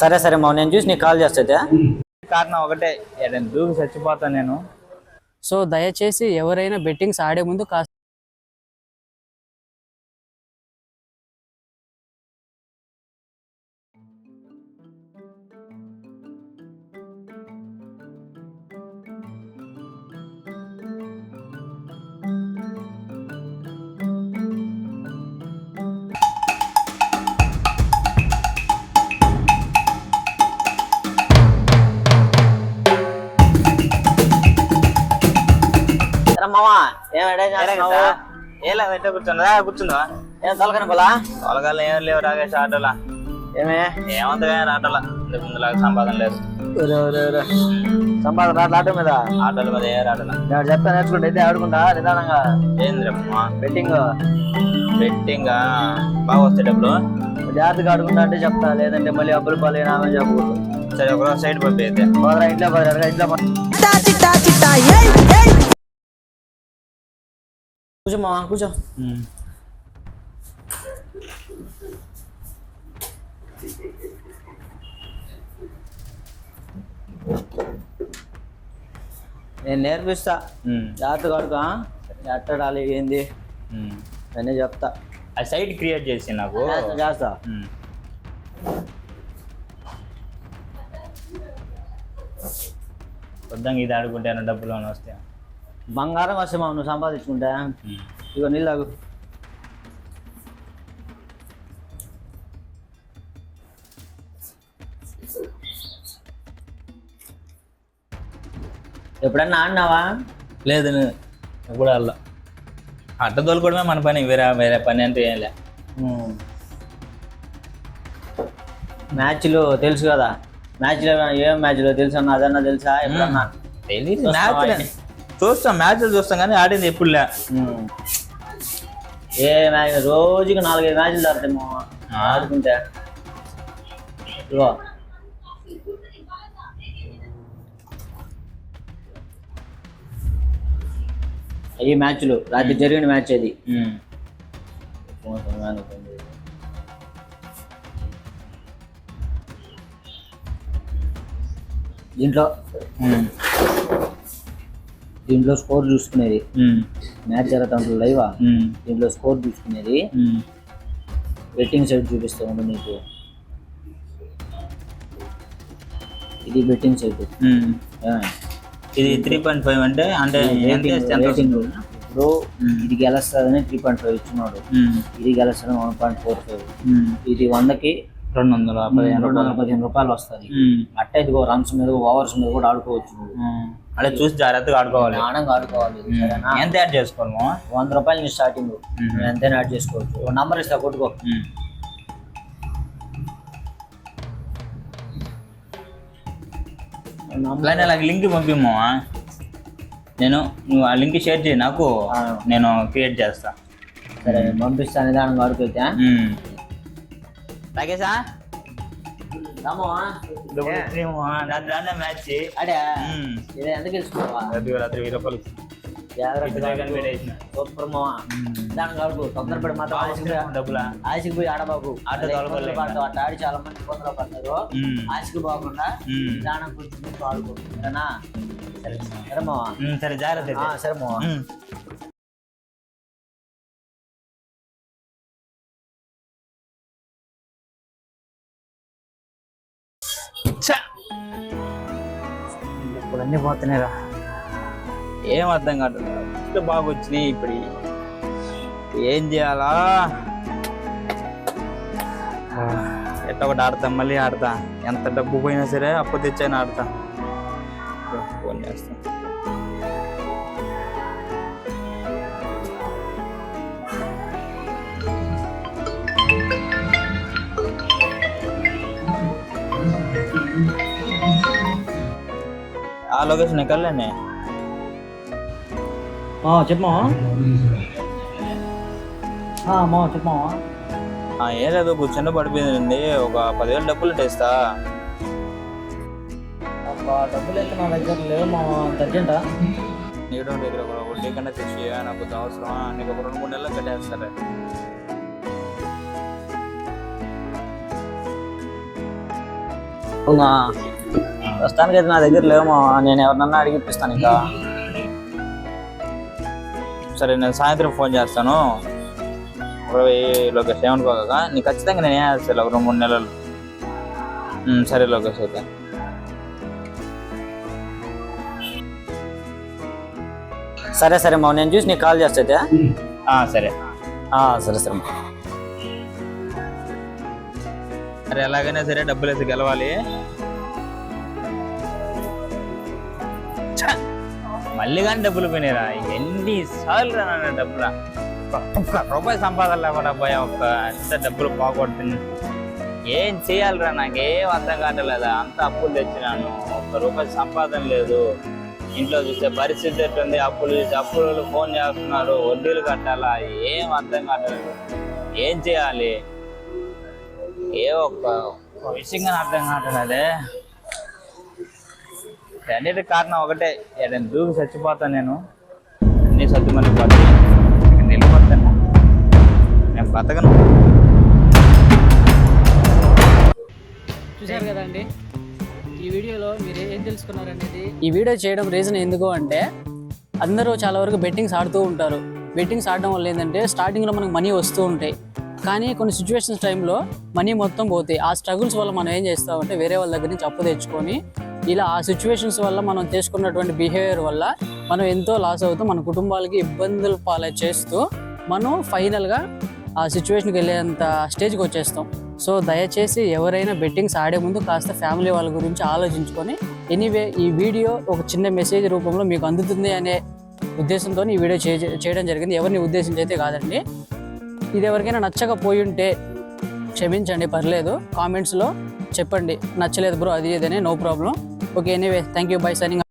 సరే సరే మావ, నేను చూసి నీకు కాల్ చేస్తే. కారణం ఒకటే, దూకి చచ్చిపోతాను నేను. సో దయచేసి ఎవరైనా బెట్టింగ్స్ ఆడే ముందు కాస్త మావా ఏం ఏలా పెట్టే కూర్చుందా? కూర్చుందా? ఏం తలకని పోలా? తొలగాలు ఏం లేవు రాకేష్ ఆటోలా. ఏమే ఏమంతగా ఆటోలా ముందులాగా సంపాదన లేదు. సంపాదన ఆటో మీద, ఆటోల మీద ఏ ఆటోలా. నేను చెప్తా నేర్చుకుంటే అయితే ఆడుకుంటా నిదానంగా. ఏంద్రమ్మా బెట్టింగ్ బెట్టింగ్ బాగా వస్తాయి డబ్బులు. జాగ్రత్తగా ఆడుకుంటా అంటే చెప్తా, లేదంటే మళ్ళీ అబ్బులు పాలేనామని చెప్పకూడదు. సరే ఒక సైడ్ పంపి అయితే ఇంట్లో ఇంట్లో కూర్చో మావా, కూర్చో. నేను నేర్పిస్తా, జాగ్రత్తగా ఆడుకో. ఎట్టడాలి ఏంది అన్నీ చెప్తా. ఆ సైట్ క్రియేట్ చేసి నాకు చేస్తా. వద్దంగా ఇది ఆడుకుంటే డబ్బులు అని వస్తాయి. బంగారం వస్తే మా నువ్వు సంపాదించుకుంటా. ఇగో నీళ్ళు తాగు. ఎప్పుడన్నా ఆడినావా? లేదు కూడా అలా అట్ట తోలుకోవడమే మన పని, వేరే వేరే పని అంటే ఏం లే. మ్యాచ్లు తెలుసు కదా, మ్యాచ్లో ఏం మ్యాచ్లో తెలుసు అన్న, అదన్నా తెలుసా? ఎప్పుడన్నా తెలీదు. మ్యాచ్ చూస్తాం, మ్యాచ్లు చూస్తాం కానీ ఆడింది ఎప్పుడు లే. ఏ మ్యాచ్ రోజుకి 4-5 మ్యాచ్లు జరుగుతాయేమో ఆడుకుంటే. ఇగో ఈ మ్యాచ్లు రాత్రి జరిగిన మ్యాచ్ అది. దీంట్లో స్కోర్ చూసుకునేది, మ్యాచ్ జరుగుతుంది లైవా, దీంట్లో స్కోర్ చూసుకునేది. బెట్టింగ్ సైట్ చూపిస్తా ఉండు నీకు. ఇది బెట్టింగ్ సైట్. ఇది 3.5 అంటే ఇప్పుడు ఇది గెలుస్తుందని 3.5 ఇచ్చినాడు, ఇది గెలుస్తుంది 1.45. ఇది 100కి 215 రూపాయలు వస్తుంది. అట్ట ఇదిగో రన్స్ మీద ఓవర్స్ మీద కూడా ఆడుకోవచ్చు. అలా చూసి జాగ్రత్తగా ఆడుకోవాలి, ఆనంగా ఆడుకోవాలి. ఎంత యాడ్ చేసుకోవాలి? 100 రూపాయలు నీ స్టార్టింగ్, ఎంతైనా యాడ్ చేసుకోవచ్చు. ఒక నంబర్ ఇస్తా, కొట్టుకో. నాకు లింక్ పంపిమ్మా, నువ్వు ఆ లింక్ షేర్ చేయి నాకు, నేను క్రియేట్ చేస్తా. సరే పంపిస్తా, నిదానంగా ఆడుకోవచ్చా? రాకేశా మ్యాచ్ అడే ఎంత గెలుచుకున్నావా? రాత్రి 1000 రూపాయలు తొందరపడి మాత్రం ఆశకి పోయి ఆడబాబు. అట్లా ఆడి చాలా మంది కొందరు పడతారు. ఆశకి పోకుండా దానం కొంచెం ఆడుకో. సరేనా? సరే మావా, సరే జాగ్రత్త. సరే మావా. ఇప్పుడు అన్నీ పోతున్నాయిరా, ఏం అర్థం కాదు. బాగా వచ్చినాయి, ఇప్పుడు ఏం చేయాలా? ఎట్లా ఒకటి ఆడతాం, మళ్ళీ ఆడతా. ఎంత డబ్బు పోయినా సరే అప్పు తెచ్చైనా ఆడతా. ఫోన్ చేస్తా. ఆ లొకేషన్ ఎక్కడలేనే చెప్పమా చెప్పమా. ఏం లేదు, కూర్చొని పడిపోయిందండి. ఒక 10,000 డబ్బులు ఇస్తా. డబ్బులు అయితే నా దగ్గర లేవు మా, అంత అర్జెంటా? నీకు దగ్గర ఒక వడ్డీ కన్నా తెచ్చి, నాకు అవసరం. నీకు ఒక 2-3 నెలలు కట్టేస్తారా? అవునా, ప్రస్తుతానికి అయితే నా దగ్గర లేవు. నేను ఎవరినన్నా అడిగి ఇప్పిస్తాను ఇంకా. సరే నేను సాయంత్రం ఫోన్ చేస్తాను. లోకేష్ ఏమనుకోక, నీకు ఖచ్చితంగా నేను వేస్తాను ఒక 2-3 నెలలు. సరే లోకేష్ అయితే. సరే సరే మా, నేను చూసి నీకు కాల్ చేస్తా అయితే. సరే సరే సరే. సరే ఎలాగైనా సరే డబ్బులు అయితే గెలవాలి. మళ్ళీ కానీ డబ్బులు పోయినారా? ఎన్నిసార్లు రా డబ్బులా? ఒక్క రూపాయి సంపాదన లేకుండా పోయా. ఎంత డబ్బులు పోగొడుతుంది. ఏం చేయాలిరా? నాకేం అర్థం కావట్లేదా? అంత అప్పులు తెచ్చినాను, ₹1 సంపాదన లేదు. ఇంట్లో చూస్తే పరిస్థితి ఎట్టుంది? అప్పులు చూసి అప్పులు ఫోన్ చేస్తున్నారు, వడ్డీలు కట్టాలా? ఏం అర్థం కావట్లేదు. ఏం చేయాలి? ఒక్క విషయంగా అర్థం కావట్లేదే. అన్నిటి కారణం ఒకటే, ఏదైనా దూకి చచ్చిపోతాను నేను. అన్ని సర్దుమని పోతాను, వెళ్ళిపోతాను. నేను బతకను. చూశారు కదండి ఈ వీడియోలో మీరు ఏం తెలుసుకున్నారనేది. ఈ వీడియో చేయడం రీజన్ ఎందుకు అంటే, అందరూ చాలా వరకు బెట్టింగ్స్ ఆడుతూ ఉంటారు. బెట్టింగ్స్ ఆడడం వల్ల ఏంటంటే స్టార్టింగ్లో మనకు మనీ వస్తూ ఉంటాయి, కానీ కొన్ని సిచ్యువేషన్స్ టైంలో మనీ మొత్తం పోతాయి. ఆ స్ట్రగుల్స్ వల్ల మనం ఏం చేస్తామంటే వేరే వాళ్ళ దగ్గర నుంచి అప్పు తెచ్చుకొని, ఇలా ఆ సిచ్యువేషన్స్ వల్ల మనం చేసుకున్నటువంటి బిహేవియర్ వల్ల మనం ఎంతో లాస్ అవుతూ మన కుటుంబాలకి ఇబ్బందులు పాలై చేస్తూ మనం ఫైనల్గా ఆ సిచ్యువేషన్కి వెళ్ళేంత స్టేజ్కి వచ్చేస్తాం. సో దయచేసి ఎవరైనా బెట్టింగ్స్ ఆడే ముందు కాస్త ఫ్యామిలీ వాళ్ళ గురించి ఆలోచించుకొని, ఎనీవే ఈ వీడియో ఒక చిన్న మెసేజ్ రూపంలో మీకు అందుతుంది అనే ఉద్దేశంతో ఈ వీడియో చేయడం జరిగింది. ఎవరిని ఉద్దేశించి అయితే కాదండి. ఇది ఎవరికైనా నచ్చకపోయి ఉంటే క్షమించండి, పర్లేదు. కామెంట్స్లో చెప్పండి, నచ్చలేదు బ్రో అది ఇదనే, no problem. Okay, anyway thank you, bye, signing.